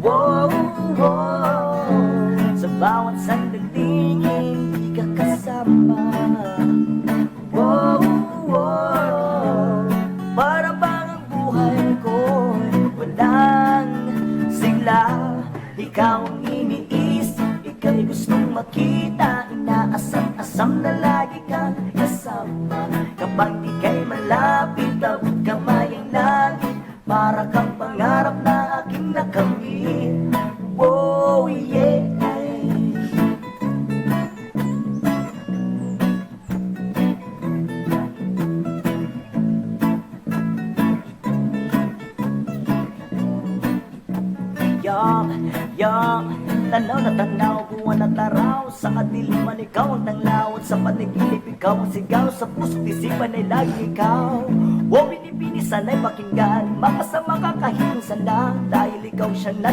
Wow, wow. Sa bawat sandaling hindi ka kasama. Wow, wow. Para bang ang buhay ko'y walang sigla. Ikaw ang iniisip, ika'y gustong makita. Inaasam-asam na lagi kang kasama. Kapag di ka'y malapit, abot kamay ang langit. Para kang pangarap na aking nakamit. Oh yeah. Tanaw na tanaw, buwan at araw. Sa kadiliman ikaw ang tanglaw, sa panaginip ikaw ang sigaw. Sa puso't isipan ay lagi ikaw. O binibini sana'y pakinggan, makasama ka kahit minsan lang. Dahil ikaw siya na